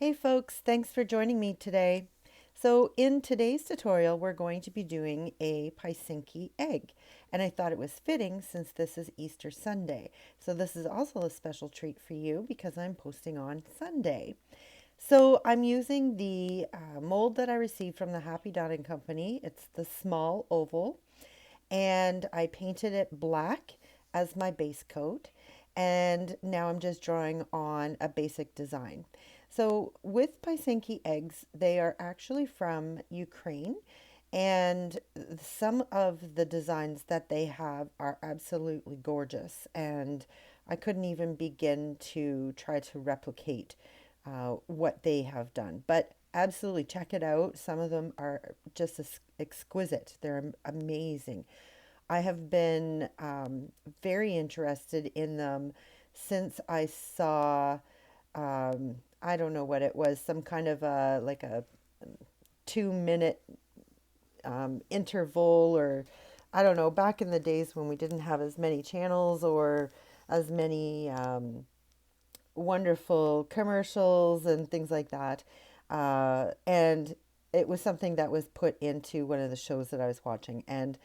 Hey folks, thanks for joining me today. So in today's tutorial, we're going to be doing a Pysanky egg. And I thought it was fitting since this is Easter Sunday. So this is also a special treat for you because I'm posting on Sunday. So I'm using the mold that I received from the Happy Dotting Company. It's the small oval, and I painted it black as my base coat. And now I'm just drawing on a basic design. So with Pysanky eggs, they are actually from Ukraine, and some of the designs that they have are absolutely gorgeous. And I couldn't even begin to try to replicate what they have done. But absolutely check it out. Some of them are just exquisite. They're amazing. I have been very interested in them since I saw, I don't know what it was, some kind of like a 2 minute interval, or I don't know, back in the days when we didn't have as many channels or as many wonderful commercials and things like that. And it was something that was put into one of the shows that I was watching. And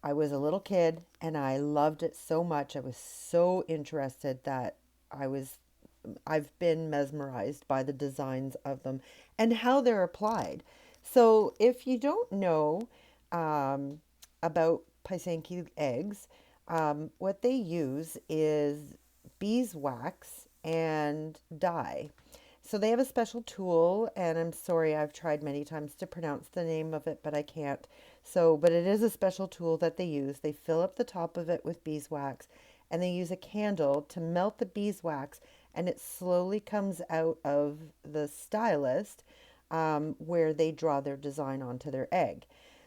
I was a little kid and I loved it so much. I was so interested that I was I've been mesmerized by the designs of them and how they're applied. So if you don't know um, about Pysanky eggs, what they use is beeswax and dye. So they have a special tool, and I'm sorry, I've tried many times to pronounce the name of it, but I can't. So, but it is a special tool that they use. They fill up the top of it with beeswax, and they use a candle to melt the beeswax, and it slowly comes out of the stylist where they draw their design onto their egg.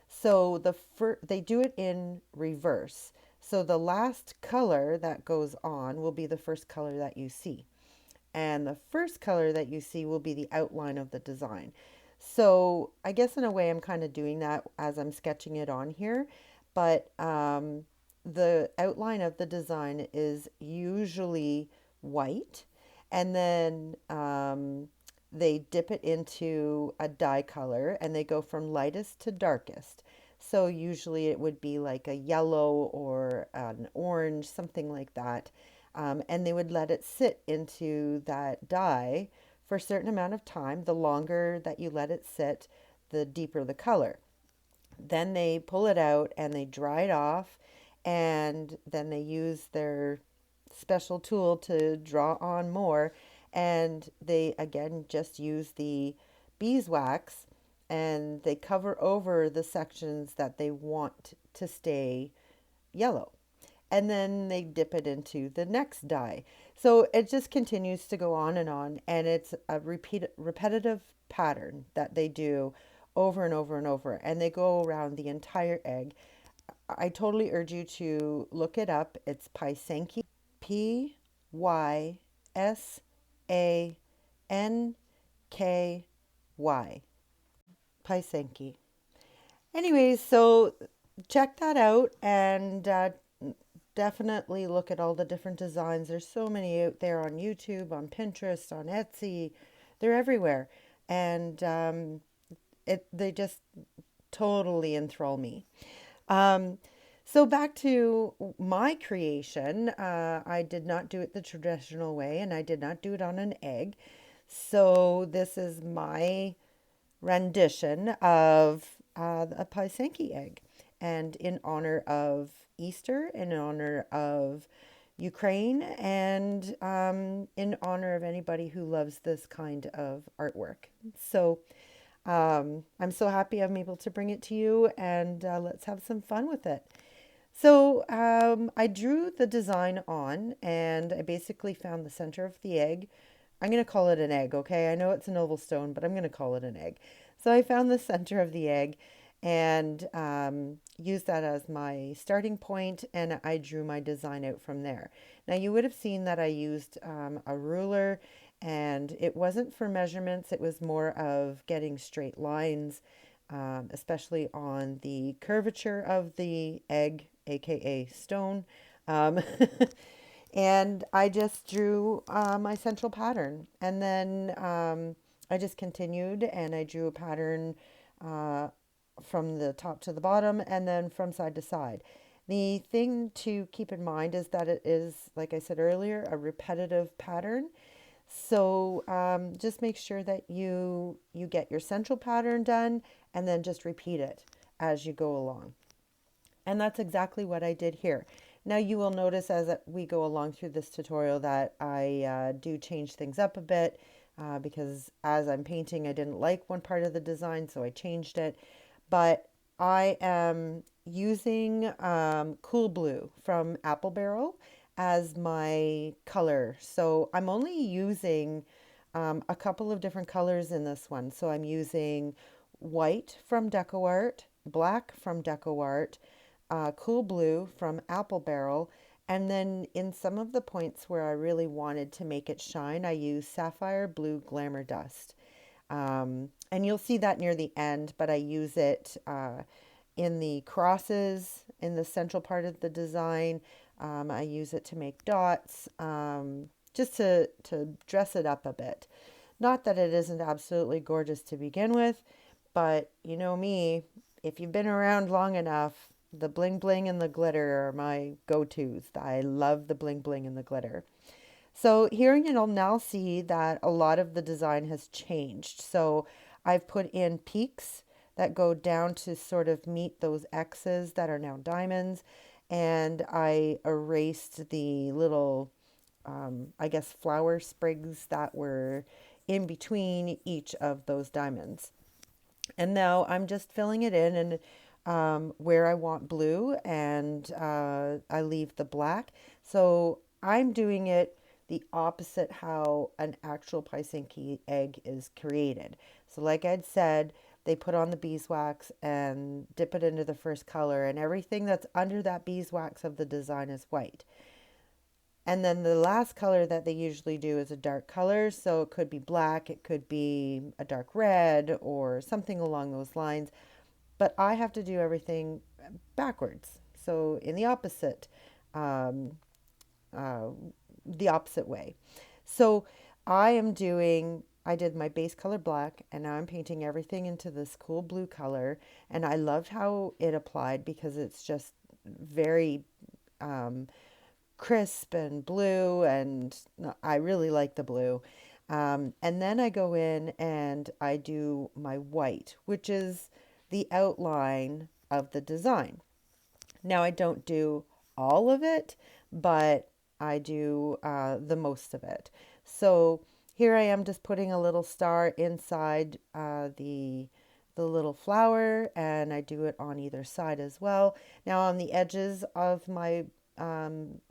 So they do it in reverse. So the last color that goes on will be the first color that you see. And the first color that you see will be the outline of the design. So I guess in a way I'm kind of doing that as I'm sketching it on here, but the outline of the design is usually white, and then they dip it into a dye color and they go from lightest to darkest. So usually it would be like a yellow or an orange, something like that. And they would let it sit into that dye for a certain amount of time. The longer that you let it sit, the deeper the color. Then they pull it out and they dry it off, and then they use their special tool to draw on more. And they again just use the beeswax, and they cover over the sections that they want to stay yellow, and then they dip it into the next dye. So it just continues to go on, and it's a repetitive pattern that they do over and over and over, and they go around the entire egg. I totally urge you to look it up. It's Pysanky, Pysanky, Pysanky. Anyways, so check that out, and definitely look at all the different designs. There's so many out there on YouTube, on Pinterest, on Etsy. They're everywhere. And they just totally enthrall me. Um, so back to my creation, I did not do it the traditional way, and I did not do it on an egg. So this is my rendition of a Pysanky egg, and in honor of Easter, in honor of Ukraine, and in honor of anybody who loves this kind of artwork. So I'm so happy I'm able to bring it to you, and let's have some fun with it. So I drew the design on, and I basically found the center of the egg. I'm going to call it an egg, okay? I know it's an oval stone, but I'm going to call it an egg. So I found the center of the egg and used that as my starting point, and I drew my design out from there. Now you would have seen that I used a ruler, and it wasn't for measurements. It was more of getting straight lines, especially on the curvature of the egg, aka stone. Um, and I just drew my central pattern, and then I just continued and I drew a pattern uh, from the top to the bottom and then from side to side. The thing to keep in mind is that it is, like I said earlier, a repetitive pattern. So just make sure that you get your central pattern done and then just repeat it as you go along. And that's exactly what I did here. Now you will notice as we go along through this tutorial that I do change things up a bit because as I'm painting, I didn't like one part of the design, so I changed it. But I am using Cool Blue from Apple Barrel as my color. So I'm only using a couple of different colors in this one. So I'm using white from DecoArt, black from DecoArt, Cool Blue from Apple Barrel, and then in some of the points where I really wanted to make it shine, I use Sapphire Blue Glamour Dust. And you'll see that near the end, but I use it in the crosses in the central part of the design. I use it to make dots, just to dress it up a bit. Not that it isn't absolutely gorgeous to begin with, but you know me, if you've been around long enough, the bling bling and the glitter are my go-tos. I love the bling bling and the glitter. So here you'll now see that a lot of the design has changed. So I've put in peaks that go down to sort of meet those X's that are now diamonds. And I erased the little, I guess, flower sprigs that were in between each of those diamonds. And now I'm just filling it in and where I want blue and I leave the black. So I'm doing it the opposite how an actual Pysanky egg is created. So like I'd said, they put on the beeswax and dip it into the first color and everything that's under that beeswax of the design is white. And then the last color that they usually do is a dark color. So it could be black, it could be a dark red or something along those lines. But I have to do everything backwards. So in um, uh, the opposite way. So I did my base color black and now I'm painting everything into this cool blue color. And I loved how it applied because it's just very um, crisp and blue, and I really like the blue. And then I go in and I do my white, which is the outline of the design. Now, I don't do all of it, but I do the most of it. So here I am just putting a little star inside the little flower, and I do it on either side as well. Now on the edges of um,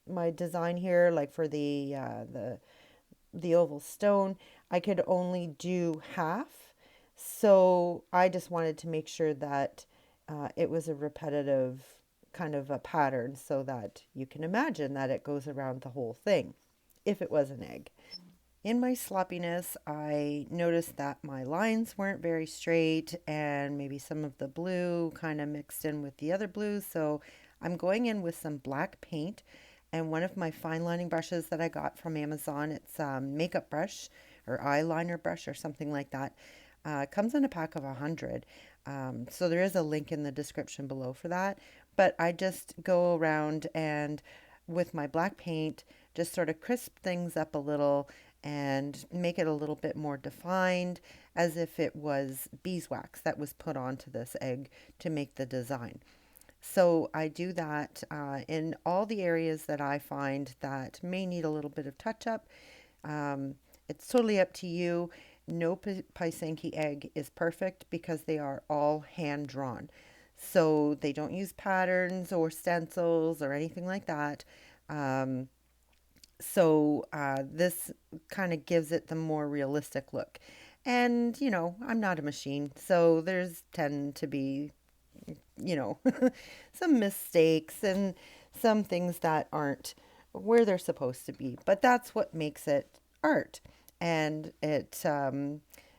my design here, like for the oval stone, I could only do half. So I just wanted to make sure that it was a repetitive kind of a pattern so that you can imagine that it goes around the whole thing if it was an egg. In my sloppiness, I noticed that my lines weren't very straight and maybe some of the blue kind of mixed in with the other blues. So I'm going in with some black paint and one of my fine lining brushes that I got from Amazon. It's a makeup brush or eyeliner brush or something like that. It comes in a pack of 100. So there is a link in the description below for that. But I just go around and with my black paint, just sort of crisp things up a little and make it a little bit more defined as if it was beeswax that was put onto this egg to make the design. So I do that in all the areas that I find that may need a little bit of touch up. Um, it's totally up to you. No Pysanky egg is perfect because they are all hand drawn. So they don't use patterns or stencils or anything like that. Um, so this kind of gives it the more realistic look. And, I'm not a machine, so there's tend to be, you know, some mistakes and some things that aren't where they're supposed to be. But that's what makes it art. And it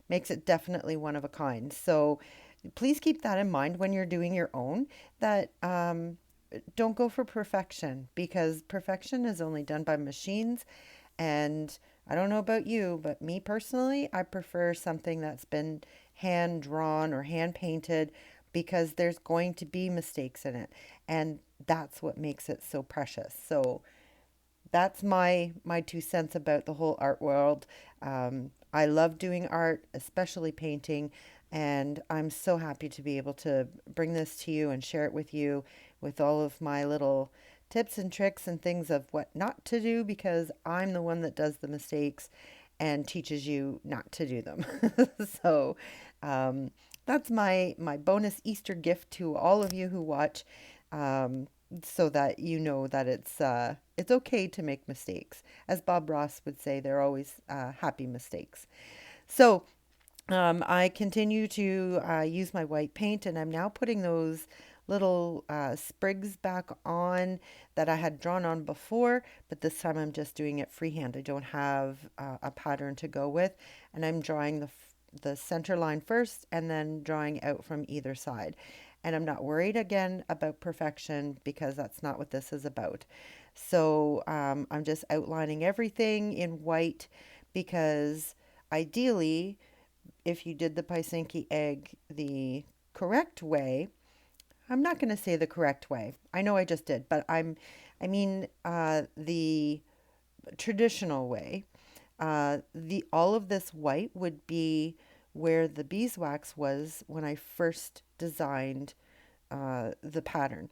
makes it definitely one of a kind. So please keep that in mind when you're doing your own, that don't go for perfection because perfection is only done by machines. And I don't know about you, but me personally, I prefer something that's been hand drawn or hand painted because there's going to be mistakes in it. And that's what makes it so precious. So that's my 2 cents about the whole art world. I love doing art, especially painting, and I'm so happy to be able to bring this to you and share it with you with all of my little tips and tricks and things of what not to do because I'm the one that does the mistakes and teaches you not to do them. So um, that's my bonus Easter gift to all of you who watch. Um, so that you know that it's okay to make mistakes. As Bob Ross would say, they're always happy mistakes. So I continue to use my white paint, and I'm now putting those little sprigs back on that I had drawn on before, but this time I'm just doing it freehand. I don't have a pattern to go with, and I'm drawing the center line first and then drawing out from either side. And I'm not worried again about perfection because that's not what this is about. So I'm just outlining everything in white because ideally, if you did the Pysanky egg the correct way, I'm not going to say the correct way. I know I just did, but I mean the traditional way. The all of this white would be where the beeswax was when I first designed the pattern.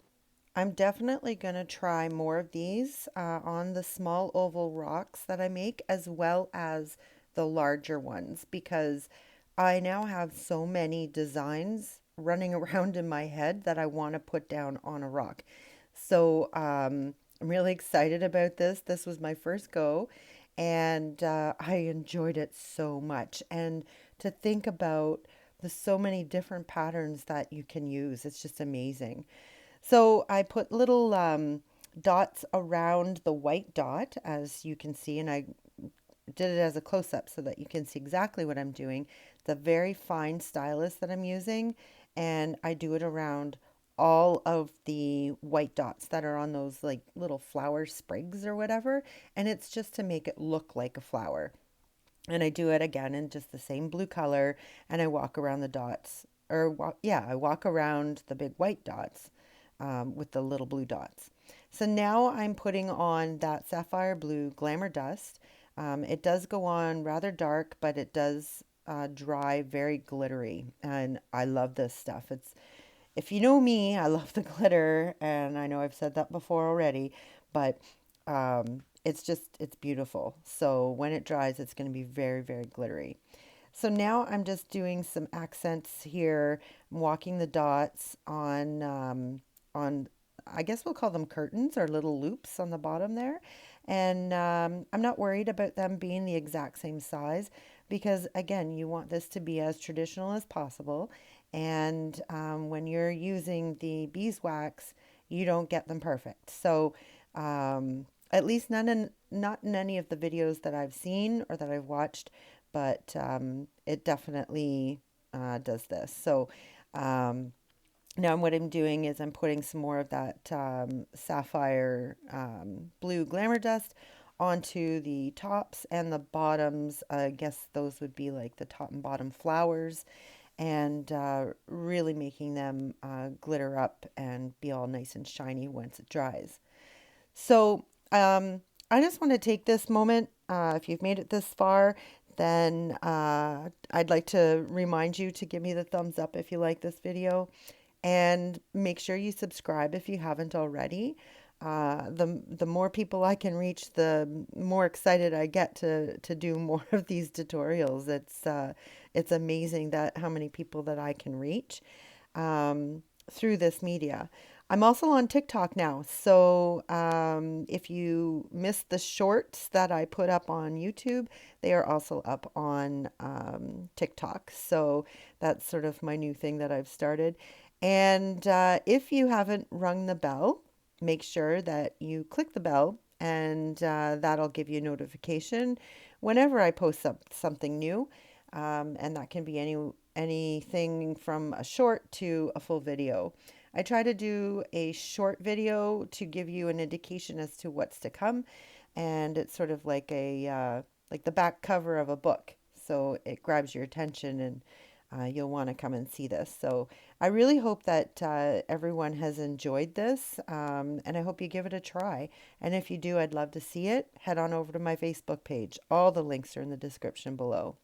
I'm definitely going to try more of these on the small oval rocks that I make as well as the larger ones because I now have so many designs running around in my head that I want to put down on a rock. So I'm really excited about this. This was my first go and I enjoyed it so much. And to think about the so many different patterns that you can use, it's just amazing. So I put little dots around the white dot, as you can see, and I did it as a close-up so that you can see exactly what I'm doing. The very fine stylus that I'm using, and I do it around all of the white dots that are on those like little flower sprigs or whatever, and it's just to make it look like a flower. And I do it again in just the same blue color, and I walk around the dots, or yeah, I walk around the big white dots with the little blue dots. So now I'm putting on that sapphire blue Glamour dust. It does go on rather dark, but it does dry very glittery, and I love this stuff. It's if you know me, I love the glitter, and I know I've said that before already, but it's beautiful. So when it dries, it's going to be very, very glittery. So now I'm just doing some accents here. I'm walking the dots on I guess we'll call them curtains or little loops on the bottom there. And I'm not worried about them being the exact same size because, again, you want this to be as traditional as possible. And when you're using the beeswax, you don't get them perfect. So at least not in any of the videos that I've seen or that I've watched, but it definitely does this. So now what I'm doing is I'm putting some more of that sapphire blue Glamour dust onto the tops and the bottoms. I guess those would be like the top and bottom flowers and really making them glitter up and be all nice and shiny once it dries. So I just want to take this moment. If you've made it this far, then I'd like to remind you to give me the thumbs up if you like this video and make sure you subscribe if you haven't already. The more people I can reach, the more excited I get to do more of these tutorials. It's amazing that how many people that I can reach through this media. I'm also on TikTok now, so if you missed the shorts that I put up on YouTube, they are also up on TikTok. So that's sort of my new thing that I've started. And if you haven't rung the bell, make sure that you click the bell, and that'll give you a notification whenever I post up something new. And that can be anything from a short to a full video. I try to do a short video to give you an indication as to what's to come, and it's sort of like like the back cover of a book. So it grabs your attention, and you'll want to come and see this. So I really hope that everyone has enjoyed this, and I hope you give it a try. And if you do, I'd love to see it. Head on over to my Facebook page. All the links are in the description below.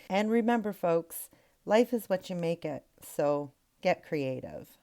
And remember, folks, life is what you make it. So get creative.